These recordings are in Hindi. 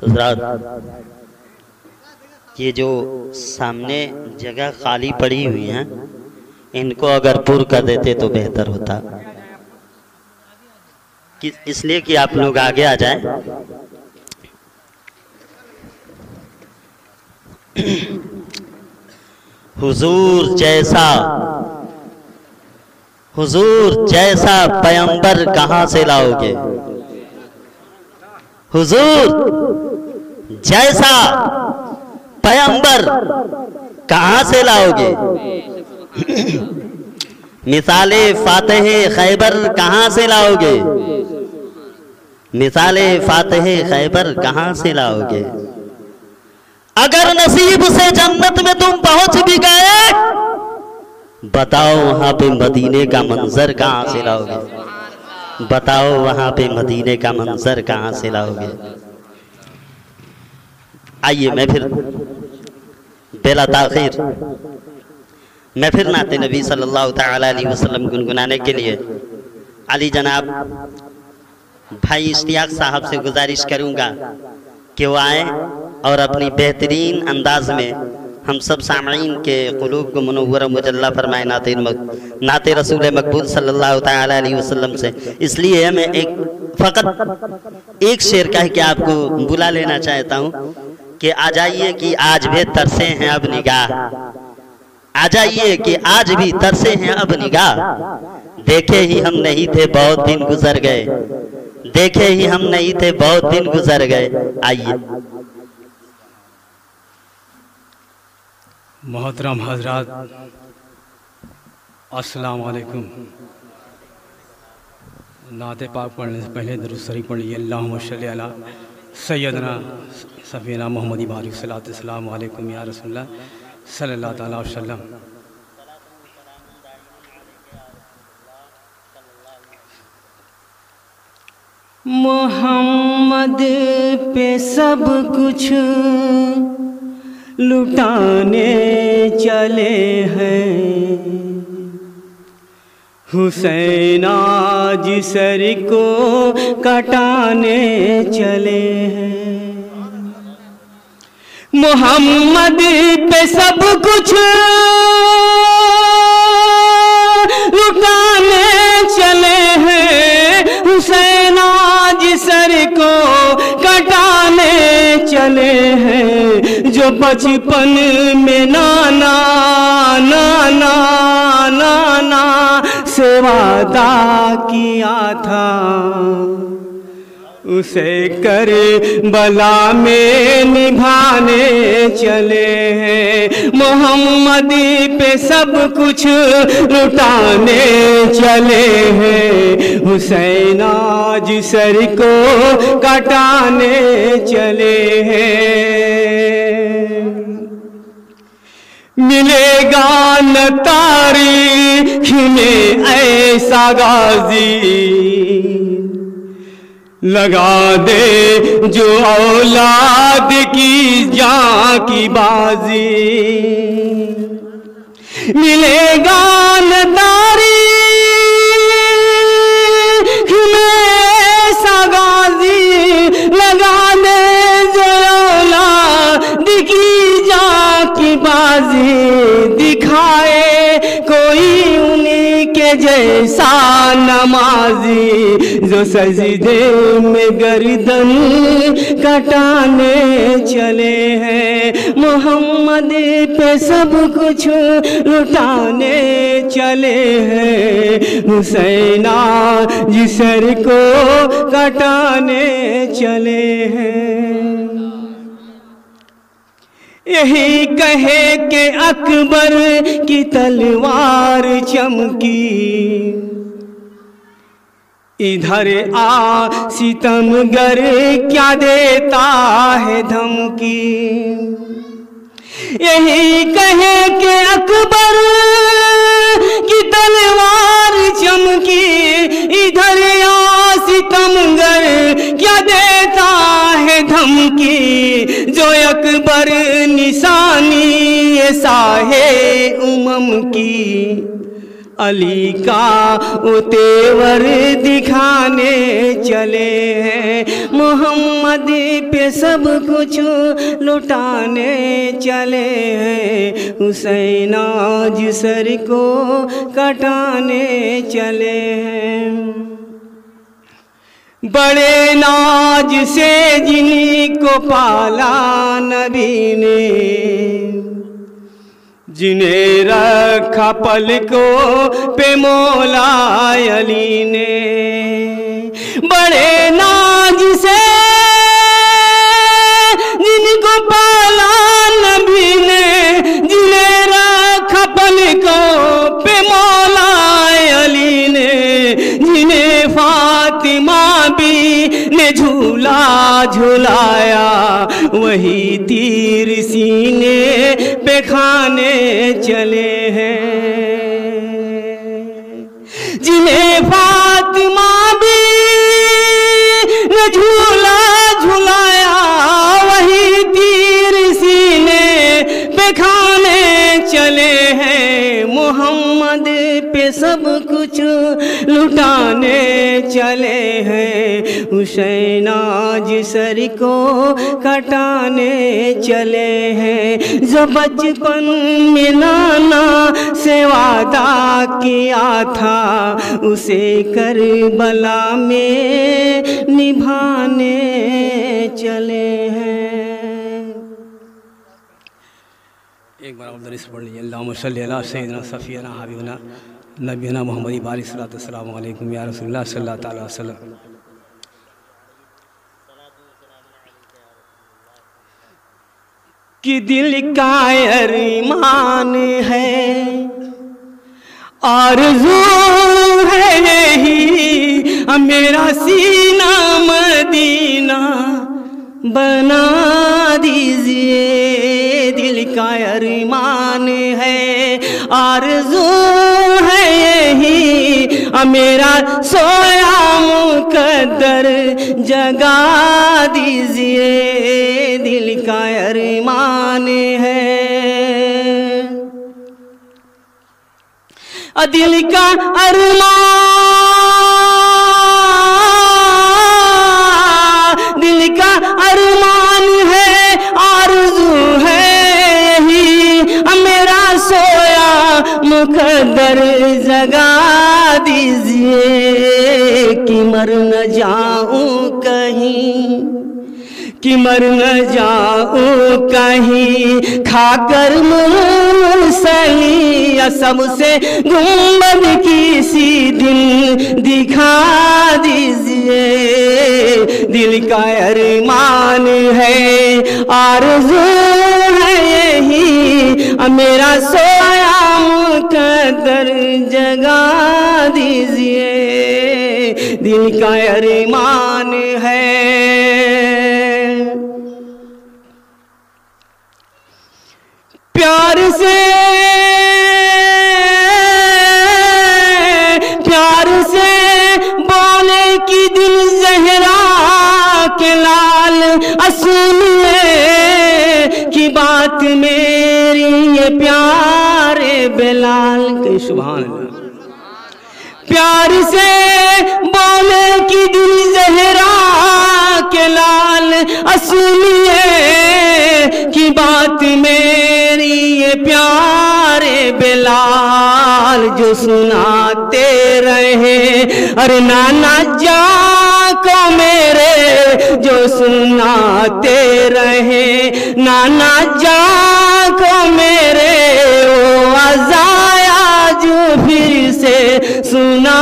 हज़रात, ये जो सामने जगह खाली पड़ी हुई हैं, इनको अगर पूर्ण कर देते तो बेहतर होता, इसलिए कि आप लोग आगे आ जाएं। हुजूर जैसा पैगंबर कहाँ से लाओगे? हुजूर जैसा पैगंबर कहाँ से लाओगे? मिसाले फातिह खैबर कहाँ से लाओगे? मिसाले फातिह खैबर कहाँ से लाओगे? अगर नसीब से जन्नत में तुम पहुंच भी गए, बताओ वहां पे मदीने का मंजर कहाँ से लाओगे? बताओ वहां पे मदीने का मंजर कहाँ से लाओगे? आइए मैं फिर बेला ताखीर मैं फिर नाते नबी सल्लल्लाहु तआला अलैहि वसल्लम गुनगुनाने के लिए अली जनाब भाई इश्तियाक साहब से गुजारिश करूंगा कि वो आए और अपनी बेहतरीन अंदाज में हम सब सामईन के क़ुलूब को मुनव्वर मुजल्ला फरमाए नाते रसूल मकबूल सल्लल्लाहु तआला अलैहि वसल्लम से। इसलिए मैं फ़कत एक शेर कह के आपको बुला लेना चाहता हूँ कि आ जाइए कि आज भी तरसे हैं अब निगाह, आ जाइए कि आज भी तरसे हैं अब निगाह, देखे ही हम नहीं थे बहुत दिन गुजर गए, देखे ही हम नहीं थे बहुत दिन गुजर गए। आइए। मोहतरम हजरात, अस्सलाम वालेकुम। नाते पाक पढ़ने से पहले दुरूद शरीफ पढ़िए। अल्लाहुम्मा सल्ली अला सय्यदना सफ़ीना मोहम्मदी बारिक सलात सलाम अलैकुम या रसूलल्लाह सल्लल्लाहु अलैहि वसल्लम। मोहम्मद पे सब कुछ लुटाने चले हैं, हुसैन आज सर को कटाने चले हैं। मोहम्मद पे सब कुछ लुटाने चले हैं, हुसैन आज सर को कटाने चले हैं। जो बचपन में नाना नाना नाना से वादा किया था, उसे कर बला में निभाने चले हैं। मोहम्मद पे सब कुछ लुटाने चले हैं, हुसैन आज सर को कटाने चले हैं। मिलेगा न तारीख में ऐसा गाजी, लगा दे जो औलाद की जान की बाजी। मिलेगा न तारीख में ऐसा गाजी, लगा दे जो औलाद की जान की बाजी। दिखाए कोई उन्हीं के जैसा नमाजी, जो सजदे में गर्दन कटाने चले हैं। मोहम्मद पे सब कुछ लुटाने चले हैं, हुसैन जिस सर को कटाने चले हैं। यही कहे के अकबर की तलवार चमकी, इधर आ सितमगर क्या देता है धमकी। यही कहे के अकबर की तलवार चमकी, इधर आ सितमगर क्या देता है धमकी। जो अकबर निशानी साहे उमम की, अली का उतेवर दिखाने चले हैं, मोहम्मद पे सब कुछ लुटाने चले हैं, हुसैन आज सर को कटाने चले हैं। बड़े नाज से जिनको पाला नबी ने, जिन्हें रखा पलकों पे मौला अली ने, बड़े नाज से जिनको पाला नबी ने, जिन्हें रखा पलकों पे मौला अली ने, जिन्हें फातिमा भी ने झूला झुलाया, वही तीर सीने पे खाने चले हैं। जिन्हें फातिमा भी ने झूला झुलाया, वही तीर सीने पे खाने चले हैं, मोहम्मद पे सब कुछ लुटाने चले हैं, हुसैन आज सर को कटाने चले हैं। जो बचपन में नाना से वादा किया था, उसे करबला में निभाने चले हैं। एक बार और दरूद पढ़ लीजिए। अल्लाहुम्मा सल्ली अला सय्यिदना सफ़ीना हबीबना नबीना मोहम्मद बारिक सलातो सलाम अलैकुम या रसूलुल्लाह सल्लल्लाहु अलैहि वसल्लम। कि दिल का अरमान है, आरज़ू है यही, मेरा सीना मदीना बना दीजिए। दिल का अरमान है, आरज़ू है यही, मेरा सोया मुकद्दर जगा दीजिए। दिल का अरमान है, दिल का अरमान, दिल का अरमान है, आरज़ू है यही, मेरा सोया मुकद्दर जगा दीजिए। कि मर न जाऊं कहीं, कि मर न जाऊं कहीं, खाकर सही या सबसे गुंबद की सी दिल दिखा दीजिए। दिल का अरमान है, आरज़ू है यही, मेरा सोया मुकद्दर जगा दीजिए। दिल का अरमान है, प्यार से बोले कि दिल ज़हरा के लाल, सुनिए की बात मेरी ये प्यारे बेलाल के। सुभान अल्लाह। प्यार से बोले कि दिल ज़हरा के लाल, सुनिए की बात मेरी ये प्यारे बेलाल, जो सुनाते रहे अरे नाना जा को मेरे, जो सुनाते रहे नाना जा को मेरे, वो अज़ाया जो फिर से सुना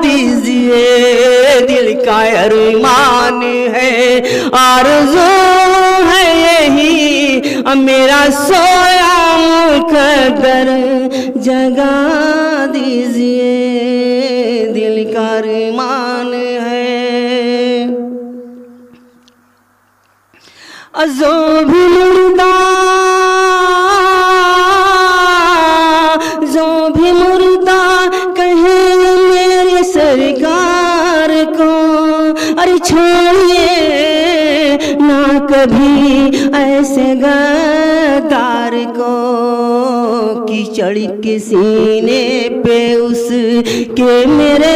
दीजिए। दिल का अरमान है, आरज़ू है यही, मेरा सोया मुकद्दर जगा दीजिए। दिल का अरमान है, जो भी मुर्दा, जो भी मुर्दा कहे मेरे सरकार को, अरे छोड़िए ना कभी ऐसे गद्दार को। की चढ़ के सीने पे उसके मेरे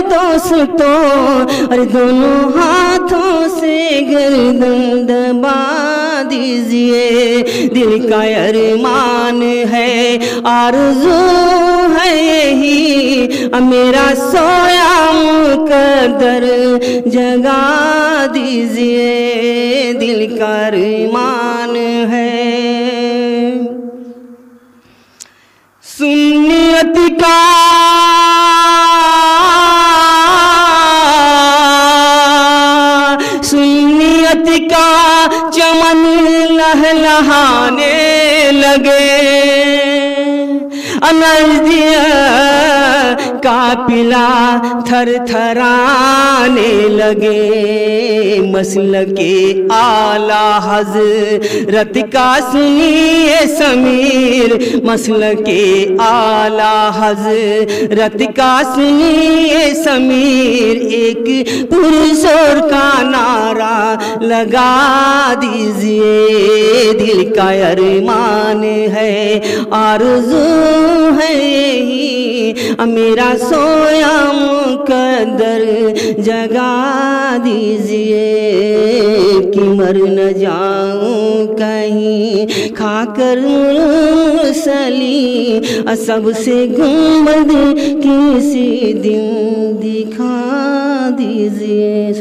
दोस्तों, और दोनों हाथों से गर्दन दबा दीजिए। दिल का अरमान है, आरज़ू है यही, मेरा सोया मुकद्दर जगा दीजिए। दिल का अरमान है। सुन्नियत का चमन लहलहाने लगे, अनज़िया काफिला थरथराने लगे। मसलके आला हज़रत का सुनिए समीर, मसलके आला हज़रत का सुनिए समीर। एक पुरज़ोर का नारा लगा दीजिए। दिल का अरमान है, आरज़ू है यही, मेरा सोया मुकद्दर जगा दीजिए। कि मर न जाऊं कहीं खाकर मुरसली, सबसे गुंबद किसी दिन दिखा दीजिए।